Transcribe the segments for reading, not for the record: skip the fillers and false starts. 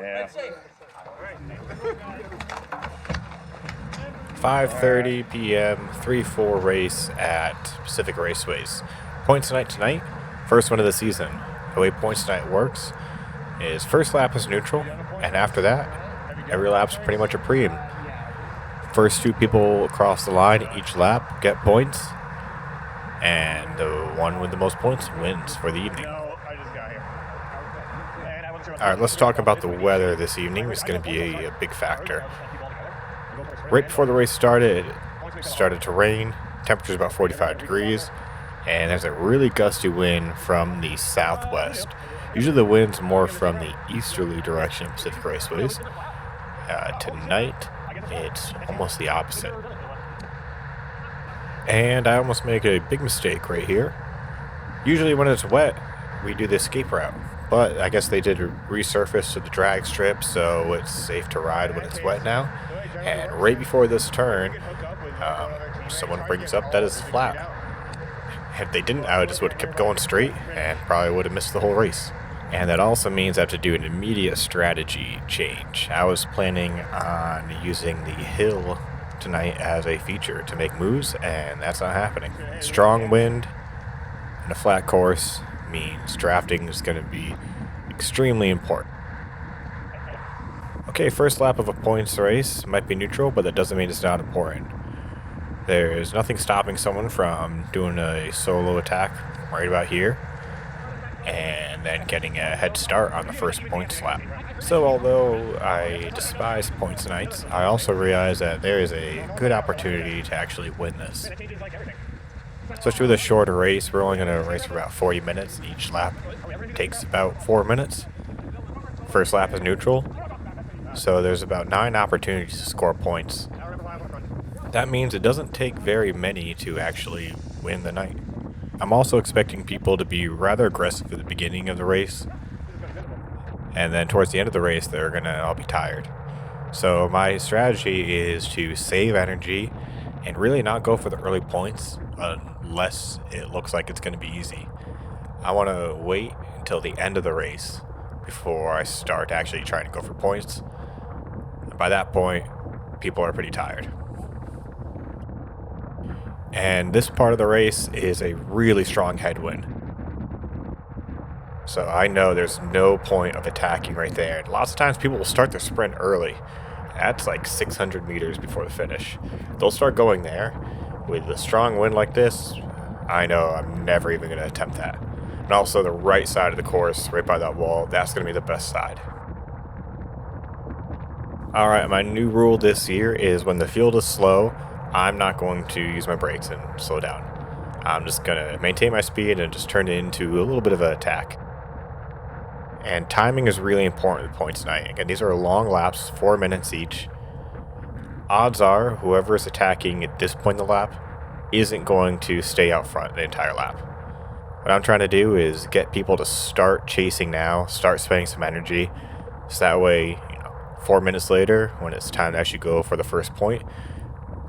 Yeah. 5:30 p.m. 3-4 race at Pacific Raceways. Points tonight. First one of the season. The way points tonight works is first lap is neutral, and after that, every lap's pretty much a preem. First two people across the line each lap get points, and the one with the most points wins for the evening. Alright, let's talk about the weather this evening. It's going to be a big factor. Right before the race started, it started to rain. Temperature's about 45 degrees, and there's a really gusty wind from the southwest. Usually the wind's more from the easterly direction of Pacific Raceways. Tonight, it's almost the opposite. And I almost make a big mistake right here. Usually when it's wet, we do the escape route. But I guess they did resurface to the drag strip, so it's safe to ride when it's wet now. And right before this turn, someone brings up that it's flat. If they didn't, I just would have kept going straight and probably would have missed the whole race. And that also means I have to do an immediate strategy change. I was planning on using the hill tonight as a feature to make moves, and that's not happening. Strong wind and a flat course means drafting is going to be extremely important. Okay, first lap of a points race might be neutral, but that doesn't mean it's not important. There's nothing stopping someone from doing a solo attack right about here, and then getting a head start on the first points lap. So although I despise points nights, I also realize that there is a good opportunity to actually win this. Especially with a shorter race, we're only going to race for about 40 minutes. Each lap takes about 4 minutes. First lap is neutral, so there's about 9 opportunities to score points. That means it doesn't take very many to actually win the night. I'm also expecting people to be rather aggressive at the beginning of the race, and then towards the end of the race they're going to all be tired. So my strategy is to save energy and really not go for the early points unless it looks like it's going to be easy. I want to wait until the end of the race before I start actually trying to go for points. And by that point, people are pretty tired. And this part of the race is a really strong headwind. So I know there's no point of attacking right there. And lots of times people will start their sprint early. That's like 600 meters before the finish. They'll start going there. With a strong wind like this, I know I'm never even going to attempt that. And also the right side of the course, right by that wall, that's going to be the best side. Alright, my new rule this year is when the field is slow, I'm not going to use my brakes and slow down. I'm just going to maintain my speed and just turn it into a little bit of an attack. And timing is really important with points tonight. Again, these are long laps, 4 minutes each. Odds are whoever is attacking at this point in the lap isn't going to stay out front the entire lap. What I'm trying to do is get people to start chasing now, start spending some energy, so that way, 4 minutes later, when it's time to actually go for the first point,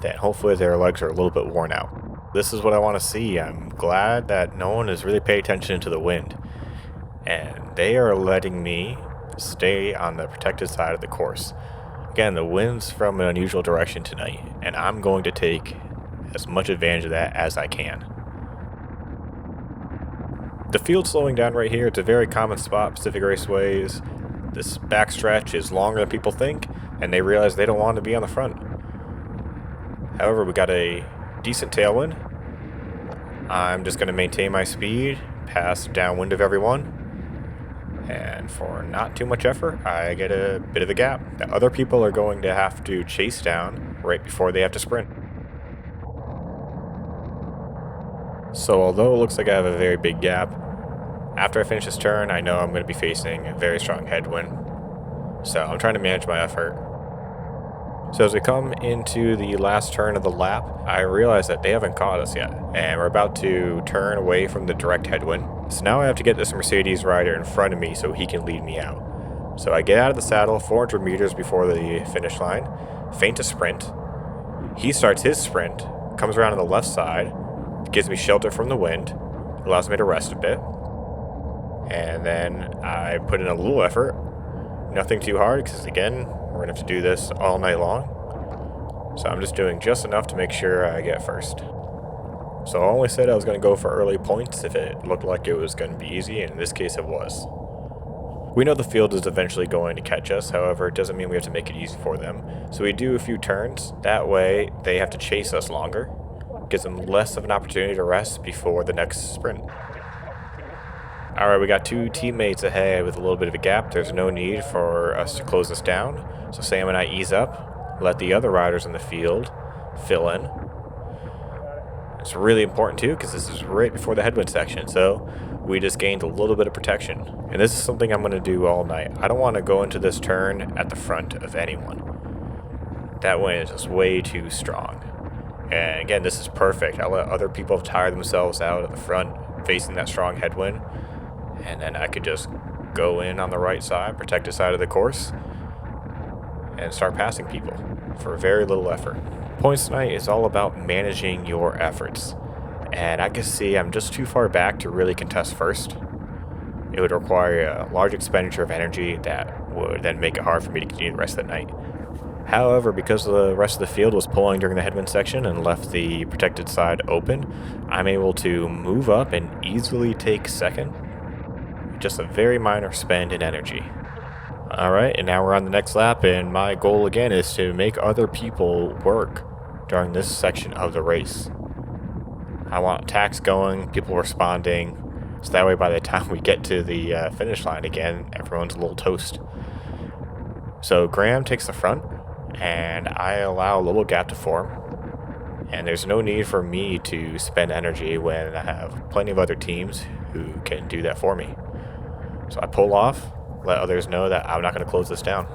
that hopefully their legs are a little bit worn out. This is what I want to see. I'm glad that no one is really paying attention to the wind, and they are letting me stay on the protected side of the course. Again, the wind's from an unusual direction tonight, and I'm going to take as much advantage of that as I can. The field's slowing down right here. It's a very common spot, Pacific Raceways. This backstretch is longer than people think, and they realize they don't want to be on the front. However, we got a decent tailwind. I'm just going to maintain my speed, pass downwind of everyone. And for not too much effort, I get a bit of a gap that other people are going to have to chase down right before they have to sprint. So although it looks like I have a very big gap, after I finish this turn, I know I'm going to be facing a very strong headwind. So I'm trying to manage my effort. So as we come into the last turn of the lap, I realize that they haven't caught us yet, and we're about to turn away from the direct headwind. So now I have to get this Mercedes rider in front of me so he can lead me out. So I get out of the saddle 400 meters before the finish line, feint a sprint. He starts his sprint, comes around on the left side, gives me shelter from the wind, allows me to rest a bit, and then I put in a little effort, Nothing too hard, because again, we're going to have to do this all night long. So I'm just doing just enough to make sure I get first. So I only said I was going to go for early points if it looked like it was going to be easy, and in this case it was. We know the field is eventually going to catch us, however, it doesn't mean we have to make it easy for them. So we do a few turns, that way they have to chase us longer. Gives them less of an opportunity to rest before the next sprint. Alright, we got two teammates ahead with a little bit of a gap. There's no need for us to close this down. So Sam and I ease up, let the other riders in the field fill in. It's really important too, because this is right before the headwind section, so we just gained a little bit of protection. And this is something I'm going to do all night. I don't want to go into this turn at the front of anyone. That wind is just way too strong. And again, this is perfect. I'll let other people tire themselves out at the front, facing that strong headwind. And then I could just go in on the right side, protect the side of the course, and start passing people for very little effort. Points tonight is all about managing your efforts. And I can see I'm just too far back to really contest first. It would require a large expenditure of energy that would then make it hard for me to continue the rest of the night. However, because the rest of the field was pulling during the headwind section and left the protected side open, I'm able to move up and easily take second. Just a very minor spend in energy. Alright, and now we're on the next lap, and my goal again is to make other people work during this section of the race. I want attacks going, people responding, so that way by the time we get to the finish line again, everyone's a little toast. So Graham takes the front, and I allow a little gap to form. And there's no need for me to spend energy when I have plenty of other teams who can do that for me. So I pull off, let others know that I'm not going to close this down.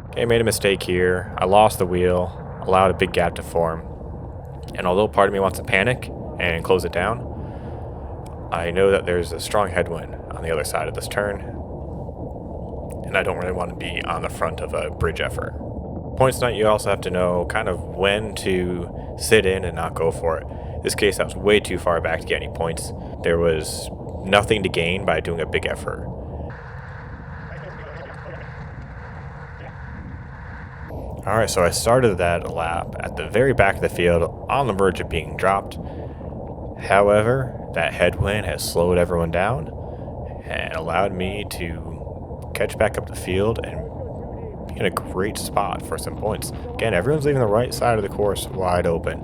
Okay, I made a mistake here. I lost the wheel, allowed a big gap to form. And although part of me wants to panic and close it down, I know that there's a strong headwind on the other side of this turn, and I don't really want to be on the front of a bridge effort. Points tonight, you also have to know kind of when to sit in and not go for it. In this case, I was way too far back to get any points. There was nothing to gain by doing a big effort. Alright, so I started that lap at the very back of the field on the verge of being dropped. However, that headwind has slowed everyone down and allowed me to catch back up the field and be in a great spot for some points. Again, everyone's leaving the right side of the course wide open.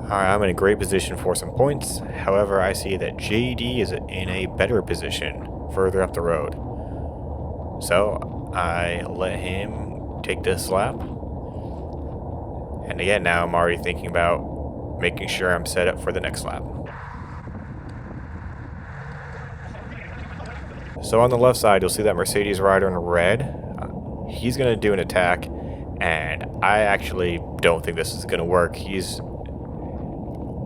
Alright, I'm in a great position for some points. However, I see that JD is in a better position further up the road. So I let him take this lap. And again, now I'm already thinking about making sure I'm set up for the next lap. So on the left side, you'll see that Mercedes rider in red. He's going to do an attack, and I actually don't think this is going to work. He's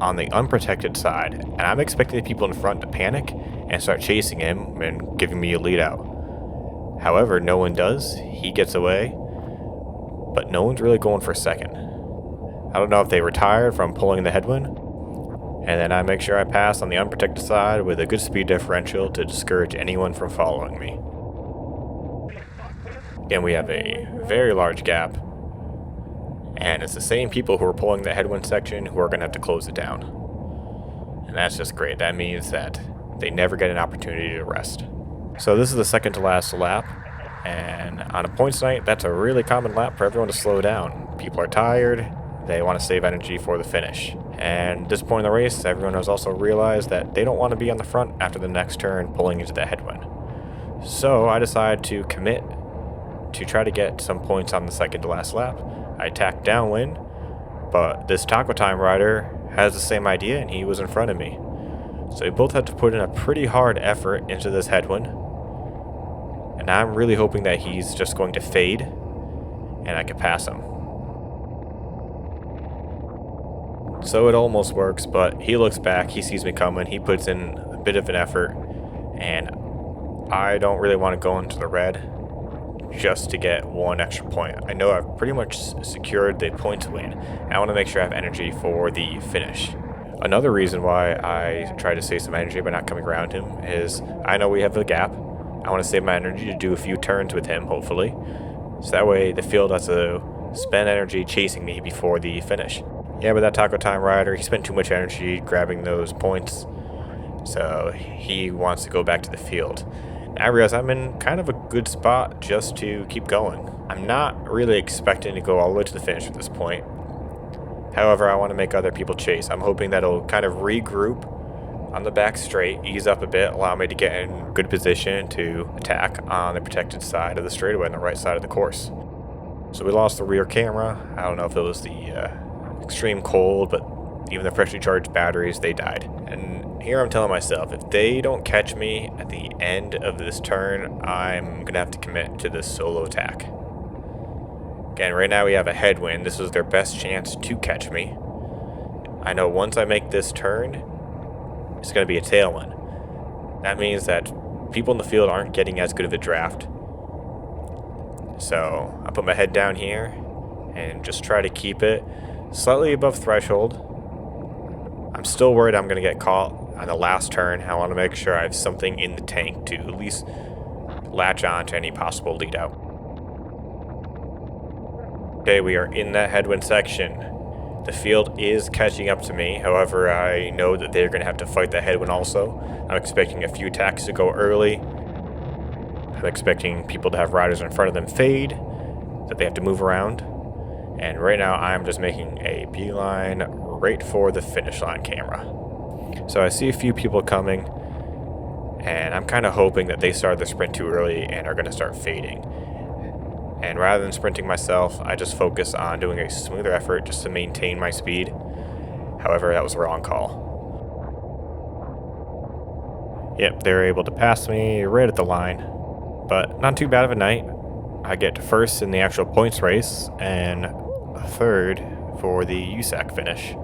on the unprotected side, and I'm expecting the people in front to panic and start chasing him and giving me a lead out. However, no one does. He gets away, but no one's really going for second. I don't know if they retired from pulling the headwind, and then I make sure I pass on the unprotected side with a good speed differential to discourage anyone from following me. Again, we have a very large gap, and it's the same people who are pulling the headwind section who are going to have to close it down. And that's just great. That means that they never get an opportunity to rest. So this is the second to last lap, and on a points night, that's a really common lap for everyone to slow down. People are tired, they want to save energy for the finish. And at this point in the race, everyone has also realized that they don't want to be on the front after the next turn pulling into the headwind. So I decided to commit to try to get some points on the second to last lap. I attacked downwind, but this Taco Time rider has the same idea and he was in front of me. So we both had to put in a pretty hard effort into this headwind. And I'm really hoping that he's just going to fade and I can pass him. So it almost works, but he looks back, he sees me coming, he puts in a bit of an effort, and I don't really want to go into the red just to get one extra point. I know I've pretty much secured the points win. I want to make sure I have energy for the finish. Another reason why I try to save some energy by not coming around him is I know we have a gap. I want to save my energy to do a few turns with him, hopefully. So that way the field has to spend energy chasing me before the finish. Yeah, but that Taco Time rider, he spent too much energy grabbing those points. So he wants to go back to the field. I realize I'm in kind of a good spot just to keep going. I'm not really expecting to go all the way to the finish at this point. However, I want to make other people chase. I'm hoping that it'll kind of regroup on the back straight, ease up a bit, allow me to get in good position to attack on the protected side of the straightaway on the right side of the course. So we lost the rear camera. I don't know if it was the extreme cold, but even the freshly charged batteries, they died. And here I'm telling myself, if they don't catch me at the end of this turn, I'm going to have to commit to this solo attack. Again, right now we have a headwind. This is their best chance to catch me. I know once I make this turn, it's going to be a tailwind. That means that people in the field aren't getting as good of a draft. So I put my head down here and just try to keep it slightly above threshold. I'm still worried I'm going to get caught on the last turn. I want to make sure I have something in the tank to at least latch on to any possible lead out. Okay, we are in that headwind section. The field is catching up to me. However, I know that they're going to have to fight the headwind also. I'm expecting a few attacks to go early. I'm expecting people to have riders in front of them fade, that they have to move around. And right now I'm just making a beeline right for the finish line camera. So I see a few people coming, and I'm kind of hoping that they started the sprint too early and are going to start fading. And rather than sprinting myself, I just focus on doing a smoother effort just to maintain my speed. However, that was the wrong call. Yep, they were able to pass me right at the line. But not too bad of a night. I get first in the actual points race and third for the USAC finish.